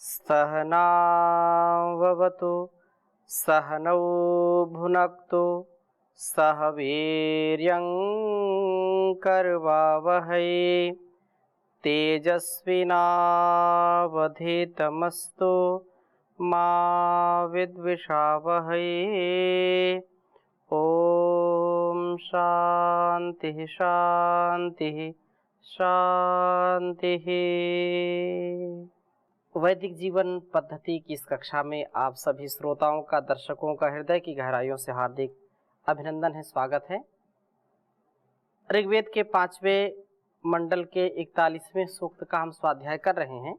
सहनाववतु सहनौ भुनक्तु सह वीर्यं करवावहै तेजस्विनावधीतमस्तु मा विद्विषावहै। ओम शांति शांति शांति। वैदिक जीवन पद्धति की इस कक्षा में आप सभी श्रोताओं का, दर्शकों का हृदय की गहराइयों से हार्दिक अभिनंदन है, स्वागत है। ऋग्वेद के 5वें मंडल के 41वें सूक्त का हम स्वाध्याय कर रहे हैं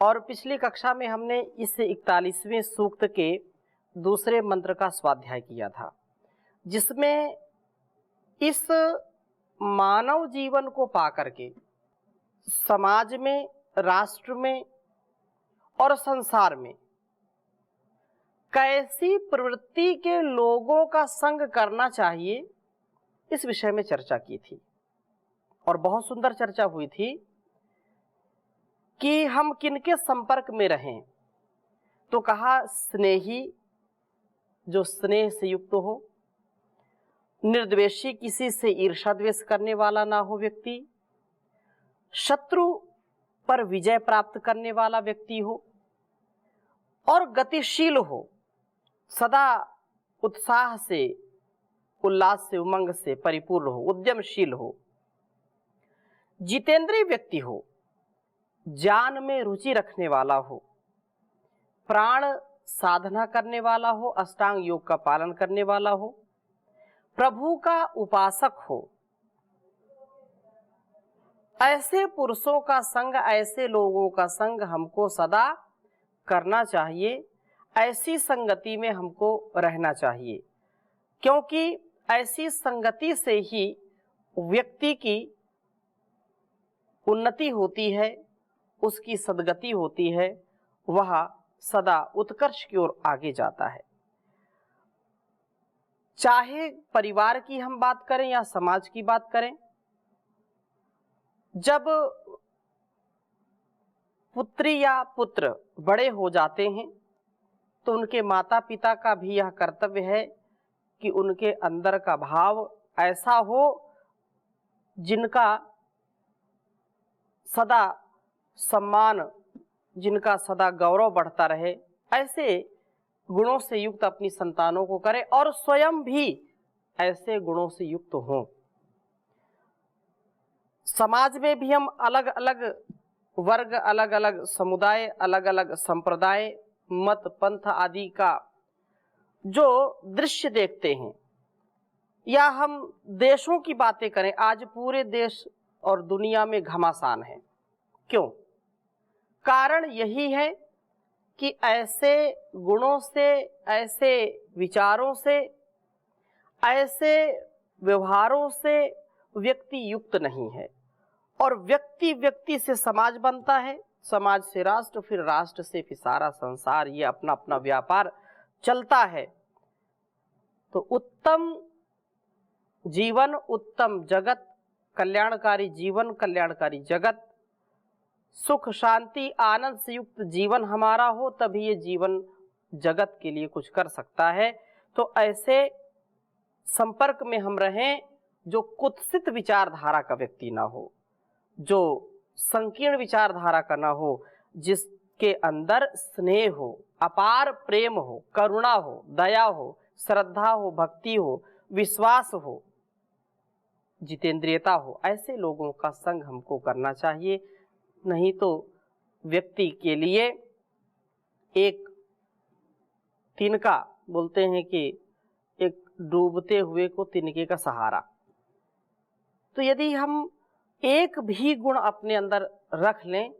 और पिछली कक्षा में हमने इस 41वें सूक्त के दूसरे मंत्र का स्वाध्याय किया था, जिसमें इस मानव जीवन को पाकर के समाज में, राष्ट्र में और संसार में कैसी प्रवृत्ति के लोगों का संग करना चाहिए, इस विषय में चर्चा की थी। और बहुत सुंदर चर्चा हुई थी कि हम किनके संपर्क में रहें। तो कहा स्नेही, जो स्नेह से युक्त हो, निर्द्वेषी, किसी से ईर्ष्या द्वेष करने वाला ना हो व्यक्ति, शत्रु पर विजय प्राप्त करने वाला व्यक्ति हो और गतिशील हो, सदा उत्साह से, उल्लास से, उमंग से परिपूर्ण हो, उद्यमशील हो, जितेंद्रिय व्यक्ति हो, ज्ञान में रुचि रखने वाला हो, प्राण साधना करने वाला हो, अष्टांग योग का पालन करने वाला हो, प्रभु का उपासक हो। ऐसे पुरुषों का संग, ऐसे लोगों का संग हमको सदा करना चाहिए। ऐसी संगति में हमको रहना चाहिए, क्योंकि ऐसी संगति से ही व्यक्ति की उन्नति होती है, उसकी सद्गति होती है, वह सदा उत्कर्ष की ओर आगे जाता है। चाहे परिवार की हम बात करें या समाज की बात करें, जब पुत्री या पुत्र बड़े हो जाते हैं तो उनके माता पिता का भी यह कर्तव्य है कि उनके अंदर का भाव ऐसा हो जिनका सदा सम्मान, जिनका सदा गौरव बढ़ता रहे। ऐसे गुणों से युक्त अपनी संतानों को करें और स्वयं भी ऐसे गुणों से युक्त हों। समाज में भी हम अलग अलग वर्ग, अलग अलग समुदाय, अलग अलग संप्रदाय, मत, पंथ आदि का जो दृश्य देखते हैं, या हम देशों की बातें करें, आज पूरे देश और दुनिया में घमासान है। क्यों? कारण यही है कि ऐसे गुणों से, ऐसे विचारों से, ऐसे व्यवहारों से व्यक्ति युक्त नहीं है। और व्यक्ति व्यक्ति से समाज बनता है, समाज से राष्ट्र, फिर राष्ट्र से फिर सारा संसार, ये अपना अपना व्यापार चलता है। तो उत्तम जीवन, उत्तम जगत, कल्याणकारी जीवन, कल्याणकारी जगत, सुख शांति आनंद से युक्त जीवन हमारा हो, तभी ये जीवन जगत के लिए कुछ कर सकता है। तो ऐसे संपर्क में हम रहें जो कुत्सित विचारधारा का व्यक्ति ना हो, जो संकीर्ण विचारधारा का ना हो, जिसके अंदर स्नेह हो, अपार प्रेम हो, करुणा हो, दया हो, श्रद्धा हो, भक्ति हो, विश्वास हो, जितेंद्रियता हो। ऐसे लोगों का संग हमको करना चाहिए। नहीं तो व्यक्ति के लिए एक तिनका, बोलते हैं कि एक डूबते हुए को तिनके का सहारा। तो यदि हम एक भी गुण अपने अंदर रख लें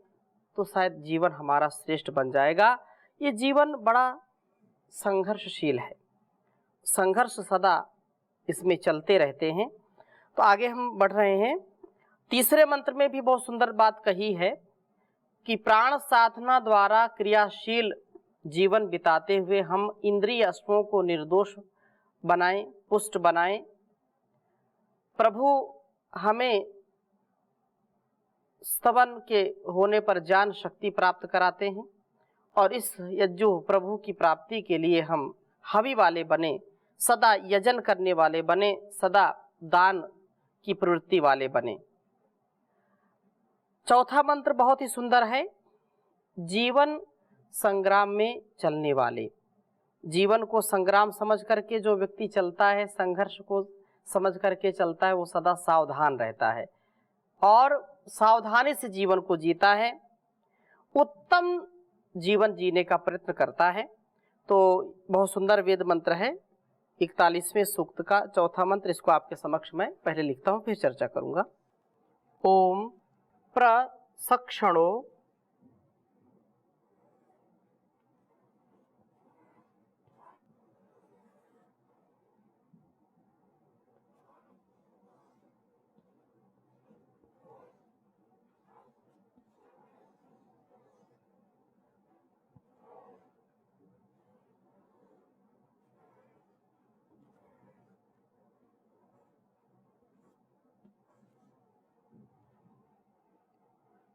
तो शायद जीवन हमारा श्रेष्ठ बन जाएगा। ये जीवन बड़ा संघर्षशील है, संघर्ष सदा इसमें चलते रहते हैं। तो आगे हम बढ़ रहे हैं। तीसरे मंत्र में भी बहुत सुंदर बात कही है कि प्राण साधना द्वारा क्रियाशील जीवन बिताते हुए हम इंद्रिय अश्वों को निर्दोष बनाएं, पुष्ट बनाएं। प्रभु हमें स्तवन के होने पर ज्ञान शक्ति प्राप्त कराते हैं और इस यज्ञो प्रभु की प्राप्ति के लिए हम हवि वाले बने, सदा यजन करने वाले बने, सदा दान की प्रवृत्ति वाले बने। चौथा मंत्र बहुत ही सुंदर है, जीवन संग्राम में चलने वाले। जीवन को संग्राम समझ करके जो व्यक्ति चलता है, संघर्ष को समझ करके चलता है, वो सदा सावधान रहता है और सावधानी से जीवन को जीता है, उत्तम जीवन जीने का प्रयत्न करता है। तो बहुत सुंदर वेद मंत्र है, 41वें सूक्त का चौथा मंत्र। इसको आपके समक्ष मैं पहले लिखता हूँ, फिर चर्चा करूंगा। ओम प्रसक्षणो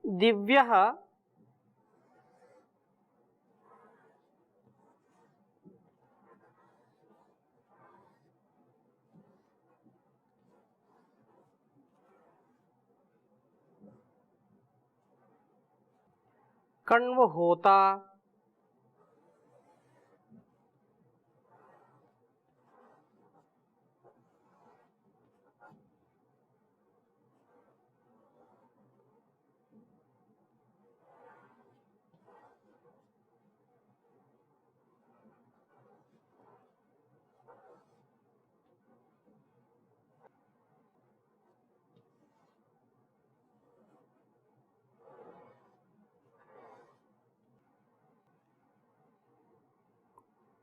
दिव्यः कण्व होता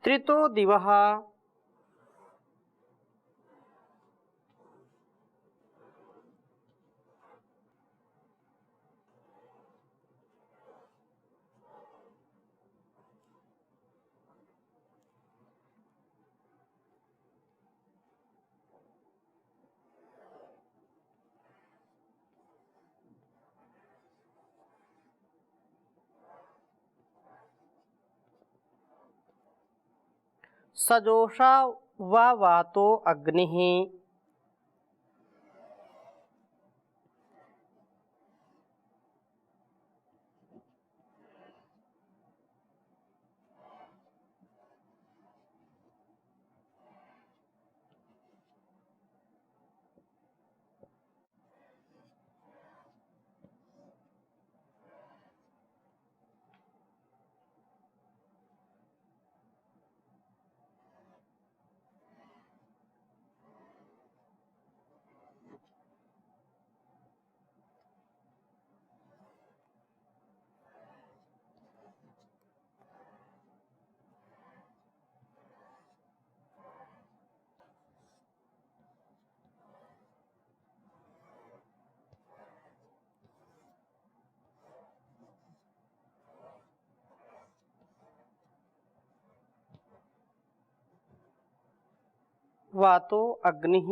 त्रितो दिवः सजोषा व वातो अग्निः वातो अग्निः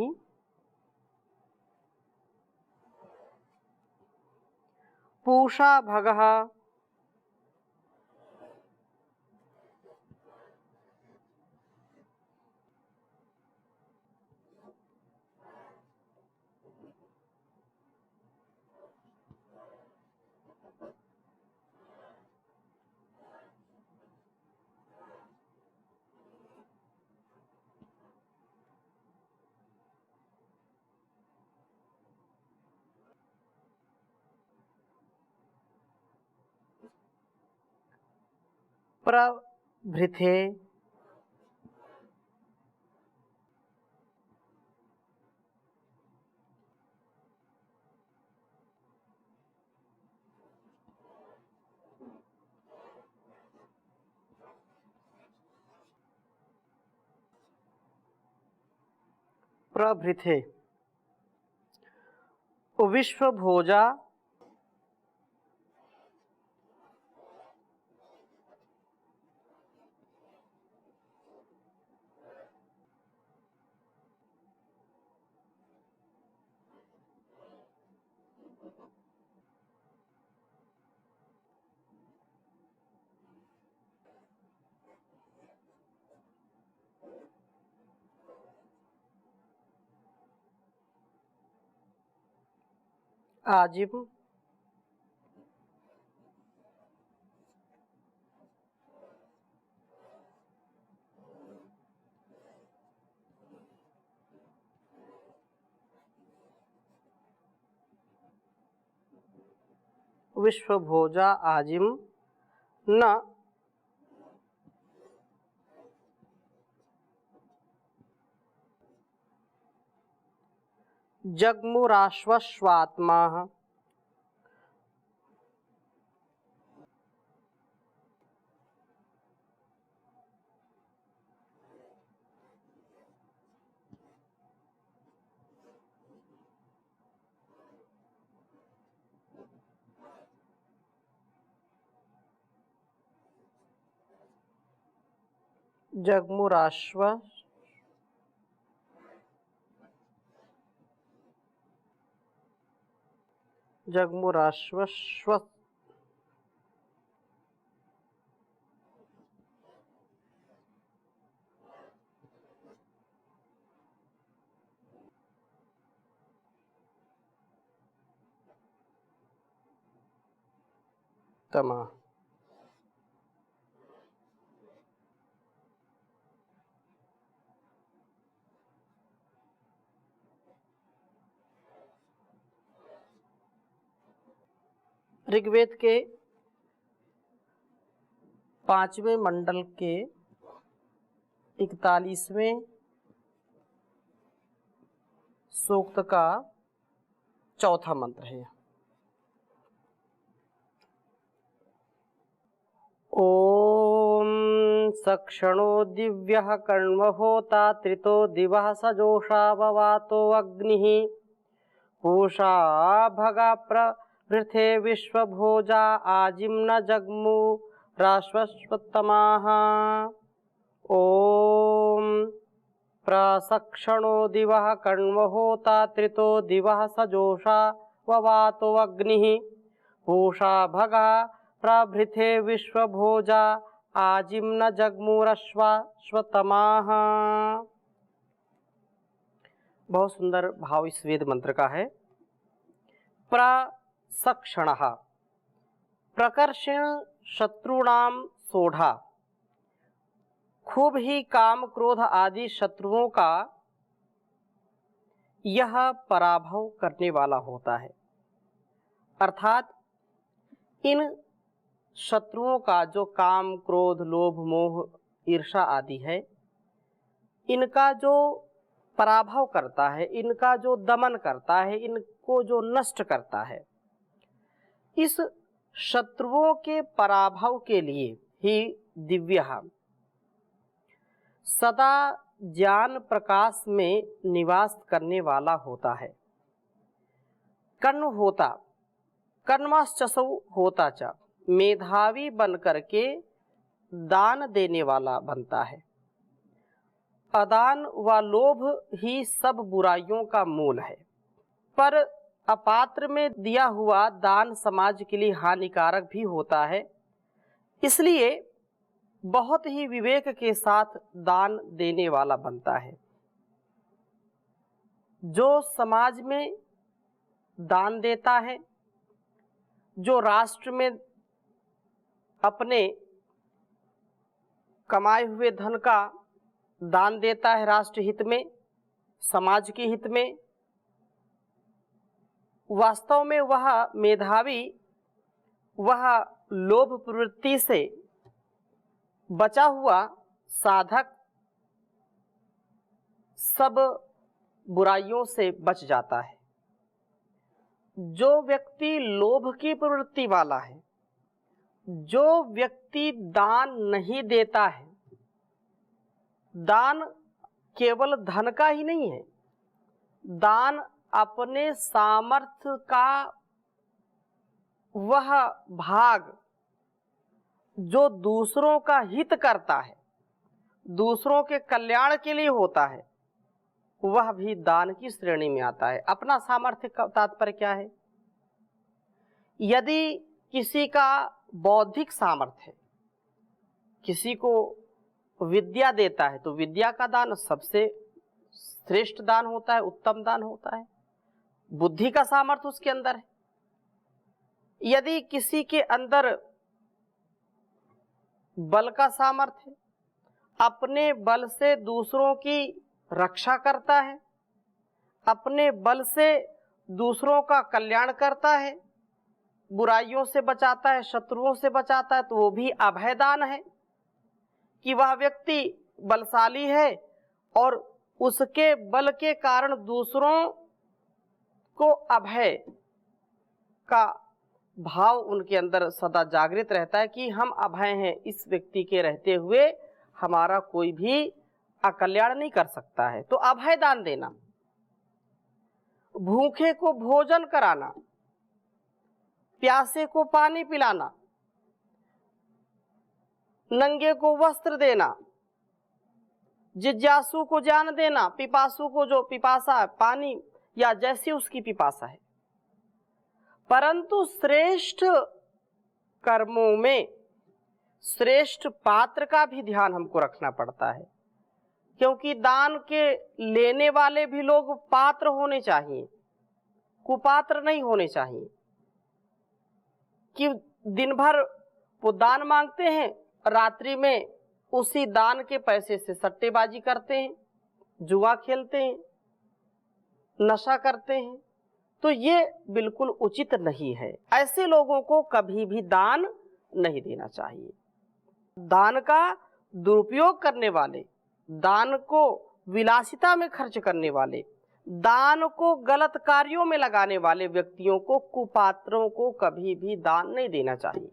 पूषा भगः प्रभृते प्रभृते विश्वभोजा आजिम विश्वभोजा आजिम न जग्मुराश्वस्वात्मा जग्मुराश्व जग्मुराश्वस्व तमा। ऋग्वेद के 5वें मंडल के 41वें सूक्त का चौथा मंत्र है। ओम सक्षणो दिव्यः कर्णवहोता त्रितो दिवः सजोषा ववातो अग्निः पूषा भगा प्रभृथे विश्वभोजा आजिम्न जग्मु राश्वस्वत्तमाः। ओम प्रसक्षणो दिवः कर्णवहोता त्रितो दिवः सजोषा ववातो अग्निः पूषा भगा प्रभृथे विश्वभोजा आजिम्न जग्मुरश्वतमाः। बहुत सुंदर भाव इस वेद मंत्र का है। प्रसक्षणः प्रकर्षण शत्रुणां सोढ़ा, खूब ही काम क्रोध आदि शत्रुओं का यह पराभव करने वाला होता है। अर्थात इन शत्रुओं का जो काम क्रोध लोभ मोह ईर्षा आदि है, इनका जो पराभव करता है, इनका जो दमन करता है, इनको जो नष्ट करता है, इस शत्रुओं के पराभव के लिए ही दिव्य सदा ज्ञान प्रकाश में निवास करने वाला होता है। कर्ण होता कर्णमाश्चसौ होता च, मेधावी बनकर के दान देने वाला बनता है। अदान व लोभ ही सब बुराइयों का मूल है, पर अपात्र में दिया हुआ दान समाज के लिए हानिकारक भी होता है। इसलिए बहुत ही विवेक के साथ दान देने वाला बनता है। जो समाज में दान देता है, जो राष्ट्र में अपने कमाए हुए धन का दान देता है राष्ट्र हित में, समाज के हित में, वास्तव में वह मेधावी, वह लोभ प्रवृत्ति से बचा हुआ साधक सब बुराइयों से बच जाता है। जो व्यक्ति लोभ की प्रवृत्ति वाला है, जो व्यक्ति दान नहीं देता है, दान केवल धन का ही नहीं है, दान अपने सामर्थ्य का वह भाग जो दूसरों का हित करता है, दूसरों के कल्याण के लिए होता है, वह भी दान की श्रेणी में आता है। अपना सामर्थ्य का तात्पर्य क्या है? यदि किसी का बौद्धिक सामर्थ्य है, किसी को विद्या देता है, तो विद्या का दान सबसे श्रेष्ठ दान होता है, उत्तम दान होता है। बुद्धि का सामर्थ्य उसके अंदर है, यदि किसी के अंदर बल का सामर्थ्य, अपने बल से दूसरों की रक्षा करता है, अपने बल से दूसरों का कल्याण करता है, बुराइयों से बचाता है, शत्रुओं से बचाता है, तो वो भी अभयदान है कि वह व्यक्ति बलशाली है और उसके बल के कारण दूसरों को अभय का भाव उनके अंदर सदा जागृत रहता है कि हम अभय हैं, इस व्यक्ति के रहते हुए हमारा कोई भी अकल्याण नहीं कर सकता है। तो अभय दान देना, भूखे को भोजन कराना, प्यासे को पानी पिलाना, नंगे को वस्त्र देना, जिज्ञासु को ज्ञान देना, पिपासु को जो पिपासा है पानी या जैसी उसकी पिपासा है। परंतु श्रेष्ठ कर्मों में श्रेष्ठ पात्र का भी ध्यान हमको रखना पड़ता है, क्योंकि दान के लेने वाले भी लोग पात्र होने चाहिए, कुपात्र नहीं होने चाहिए कि दिन भर वो दान मांगते हैं, रात्रि में उसी दान के पैसे से सट्टेबाजी करते हैं, जुआ खेलते हैं, नशा करते हैं। तो ये बिल्कुल उचित नहीं है। ऐसे लोगों को कभी भी दान नहीं देना चाहिए। दान का दुरुपयोग करने वाले, दान को विलासिता में खर्च करने वाले, दान को गलत कार्यों में लगाने वाले व्यक्तियों को, कुपात्रों को कभी भी दान नहीं देना चाहिए।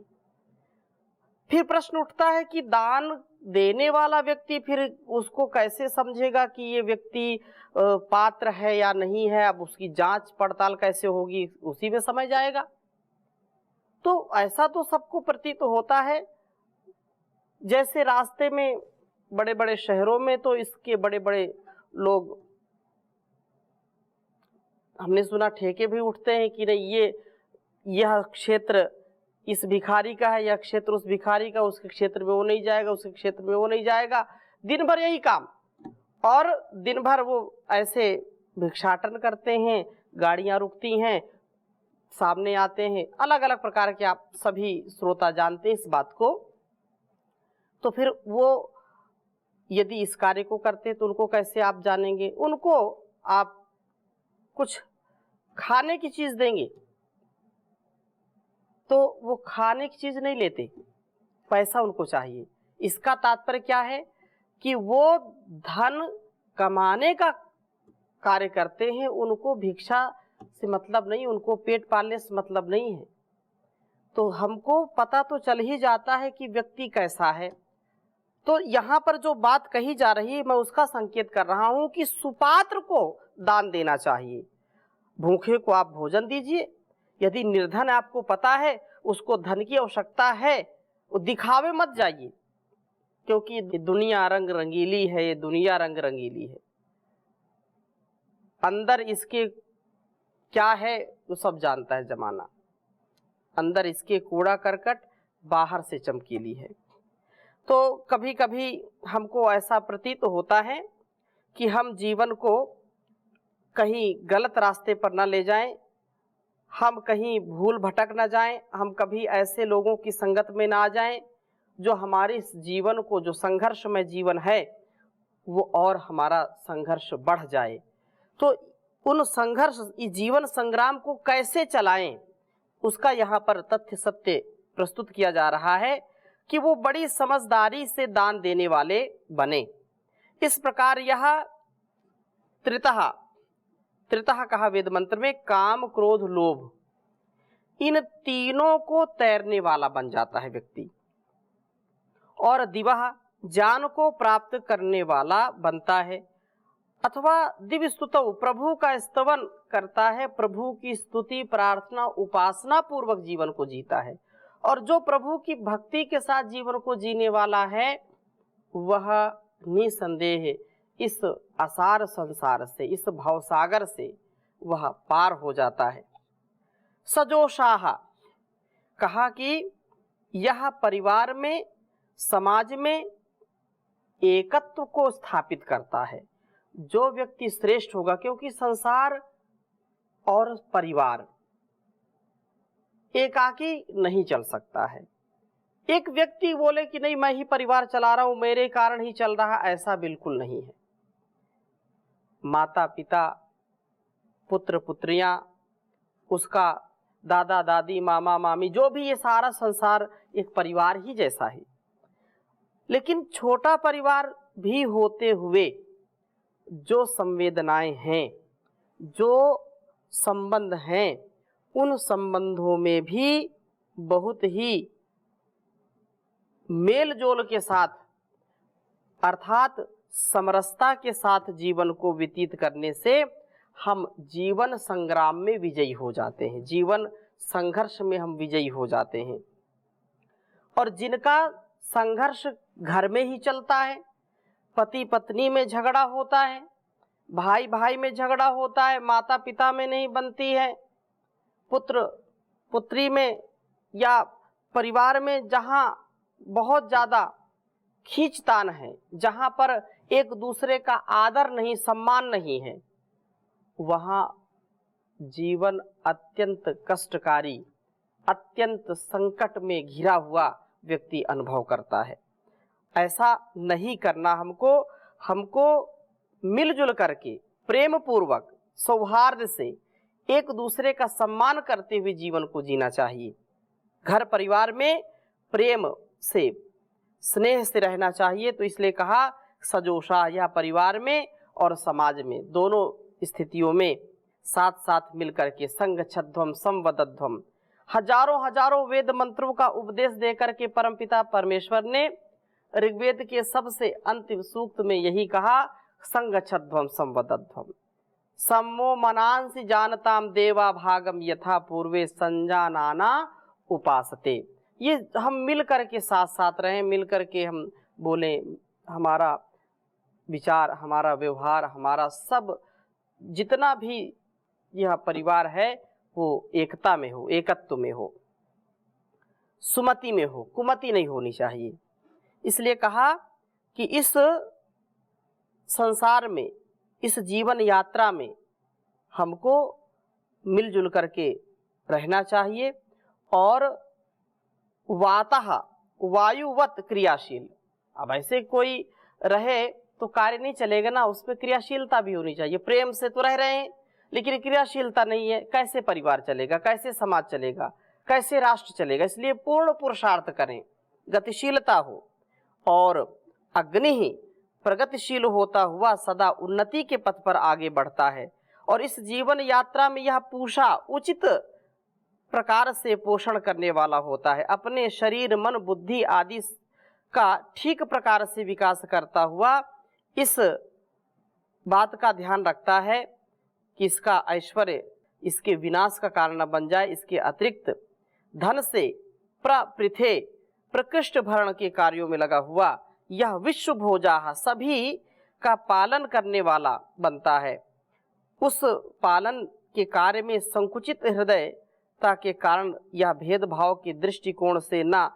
फिर प्रश्न उठता है कि दान देने वाला व्यक्ति फिर उसको कैसे समझेगा कि ये व्यक्ति पात्र है या नहीं है, अब उसकी जांच पड़ताल कैसे होगी, उसी में समझ जाएगा। तो ऐसा तो सबको प्रतीत होता है, जैसे रास्ते में बड़े बड़े शहरों में तो इसके बड़े बड़े लोग, हमने सुना ठेके भी उठते हैं कि नहीं यह क्षेत्र इस भिखारी का है, यह क्षेत्र उस भिखारी का, उसके क्षेत्र में वो नहीं जाएगा, उसके क्षेत्र में वो नहीं जाएगा। दिन भर यही काम, और दिन भर वो ऐसे भिक्षाटन करते हैं, गाड़ियां रुकती हैं, सामने आते हैं, अलग अलग प्रकार के, आप सभी श्रोता जानते हैं इस बात को। तो फिर वो यदि इस कार्य को करते हैं तो उनको कैसे आप जानेंगे? उनको आप कुछ खाने की चीज देंगे तो वो खाने की चीज नहीं लेते, पैसा उनको चाहिए। इसका तात्पर्य क्या है कि वो धन कमाने का कार्य करते हैं, उनको भिक्षा से मतलब नहीं, उनको पेट पालने से मतलब नहीं है। तो हमको पता तो चल ही जाता है कि व्यक्ति कैसा है। तो यहाँ पर जो बात कही जा रही है, मैं उसका संकेत कर रहा हूं कि सुपात्र को दान देना चाहिए। भूखे को आप भोजन दीजिए, यदि निर्धन आपको पता है उसको धन की आवश्यकता है, वो दिखावे मत जाइए, क्योंकि दुनिया रंग रंगीली है, ये दुनिया रंग रंगीली है। अंदर इसके क्या है वो सब जानता है जमाना, अंदर इसके कूड़ा करकट, बाहर से चमकीली है। तो कभी कभी हमको ऐसा प्रतीत होता है कि हम जीवन को कहीं गलत रास्ते पर न ले जाएं, हम कहीं भूल भटक न जाएं, हम कभी ऐसे लोगों की संगत में ना आ जाएं जो हमारे इस जीवन को, जो संघर्ष में जीवन है, वो और हमारा संघर्ष बढ़ जाए। तो उन संघर्ष, इस जीवन संग्राम को कैसे चलाएं, उसका यहाँ पर तथ्य सत्य प्रस्तुत किया जा रहा है कि वो बड़ी समझदारी से दान देने वाले बने। इस प्रकार यह त्रितः कहा वेद मंत्र में, काम क्रोध लोभ, इन तीनों को तैरने वाला बन जाता है व्यक्ति, और दिवह ज्ञान को प्राप्त करने वाला बनता है, अथवा दिव्य स्तुतौ, प्रभु का स्तवन करता है, प्रभु की स्तुति प्रार्थना उपासना पूर्वक जीवन को जीता है। और जो प्रभु की भक्ति के साथ जीवन को जीने वाला है, वह निसंदेह इस असार संसार से, इस भवसागर से वह पार हो जाता है। सजोषाह कहा कि यह परिवार में, समाज में एकत्व को स्थापित करता है। जो व्यक्ति श्रेष्ठ होगा, क्योंकि संसार और परिवार एकाकी नहीं चल सकता है। एक व्यक्ति बोले कि नहीं मैं ही परिवार चला रहा हूं, मेरे कारण ही चल रहा, ऐसा बिल्कुल नहीं है। माता पिता, पुत्र पुत्रियां, उसका दादा दादी, मामा मामी, जो भी, ये सारा संसार एक परिवार ही जैसा है। लेकिन छोटा परिवार भी होते हुए जो संवेदनाएं हैं, जो संबंध हैं, उन संबंधों में भी बहुत ही मेल जोल के साथ अर्थात समरसता के साथ जीवन को व्यतीत करने से हम जीवन संग्राम में विजयी हो जाते हैं, जीवन संघर्ष में हम विजयी हो जाते हैं। और जिनका संघर्ष घर में ही चलता है, पति पत्नी में झगड़ा होता है, भाई भाई में झगड़ा होता है, माता पिता में नहीं बनती है, पुत्र पुत्री में या परिवार में जहाँ बहुत ज़्यादा खींचतान है, जहाँ पर एक दूसरे का आदर नहीं, सम्मान नहीं है, वहाँ जीवन अत्यंत कष्टकारी, अत्यंत संकट में घिरा हुआ व्यक्ति अनुभव करता है। ऐसा नहीं करना हमको मिलजुल करके प्रेम पूर्वक सौहार्द से एक दूसरे का सम्मान करते हुए जीवन को जीना चाहिए। घर परिवार में प्रेम से, स्नेह से रहना चाहिए। तो इसलिए कहा सजोषा, यह परिवार में और समाज में दोनों स्थितियों में साथ साथ मिलकर के संगच्छध्वम संवदध्वम, हजारों हजारों वेद मंत्रों का उपदेश देकर के परमपिता परमेश्वर ने ऋग्वेद के सबसे अंतिम सूक्त में यही कहा, संगच्छध्वम संवदध्वम सम्मो मनांसि जानताम देवा भागम यथा पूर्वे संजानाना उपासते। ये हम मिल कर के साथ साथ रहें, मिल कर के हम बोलें, हमारा विचार, हमारा व्यवहार, हमारा सब जितना भी यह परिवार है वो एकता में हो, एकत्व में हो, सुमति में हो, कुमति नहीं होनी चाहिए। इसलिए कहा कि इस संसार में, इस जीवन यात्रा में हमको मिलजुल करके रहना चाहिए और वातः वायुवत क्रियाशील। अब ऐसे कोई रहे तो कार्य नहीं चलेगा ना, उसमें क्रियाशीलता भी होनी चाहिए। प्रेम से तो रह रहे हैं लेकिन क्रियाशीलता नहीं है, कैसे परिवार चलेगा, कैसे समाज चलेगा, कैसे राष्ट्र चलेगा। इसलिए पूर्ण पुरुषार्थ करें, गतिशीलता हो और अग्नि ही प्रगतिशील होता हुआ सदा उन्नति के पथ पर आगे बढ़ता है। और इस जीवन यात्रा में यह पूषा उचित प्रकार से पोषण करने वाला होता है, अपने शरीर मन बुद्धि आदि का ठीक प्रकार से विकास करता हुआ इस बात का ध्यान रखता है कि इसका ऐश्वर्य इसके विनाश का कारण न बन जाए। इसके अतिरिक्त धन से प्रपृथे प्रकृष्ट भरण के कार्यों में लगा हुआ यह विश्व भोजाह सभी का पालन करने वाला बनता है। उस पालन के कार्य में संकुचित हृदयता के कारण यह भेदभाव के दृष्टिकोण से न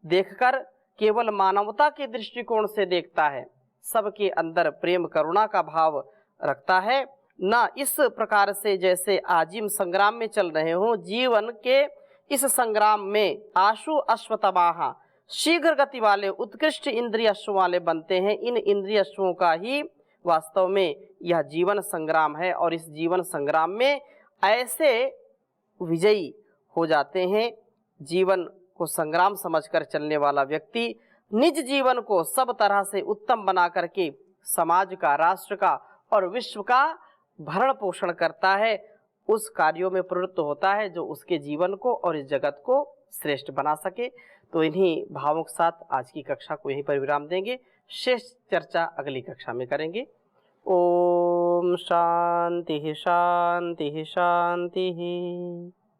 देखकर केवल मानवता के दृष्टिकोण से देखता है, सबके अंदर प्रेम करुणा का भाव रखता है। न इस प्रकार से जैसे आजीम संग्राम में चल रहे हो, जीवन के इस संग्राम में आशु अश्वत्थामा शीघ्र गति वाले उत्कृष्ट इंद्रिय अश्व वाले बनते हैं। इन इंद्रिय अश्वों का ही वास्तव में यह जीवन संग्राम है और इस जीवन संग्राम में ऐसे विजयी हो जाते हैं। जीवन को संग्राम समझकर चलने वाला व्यक्ति निज जीवन को सब तरह से उत्तम बना करके समाज का, राष्ट्र का और विश्व का भरण पोषण करता है, उस कार्यों में प्रवृत्त होता है जो उसके जीवन को और इस जगत को श्रेष्ठ बना सके। तो इन्हीं भावों के साथ आज की कक्षा को यहीं पर विराम देंगे, शेष चर्चा अगली कक्षा में करेंगे। ओम शांति शांति शांति।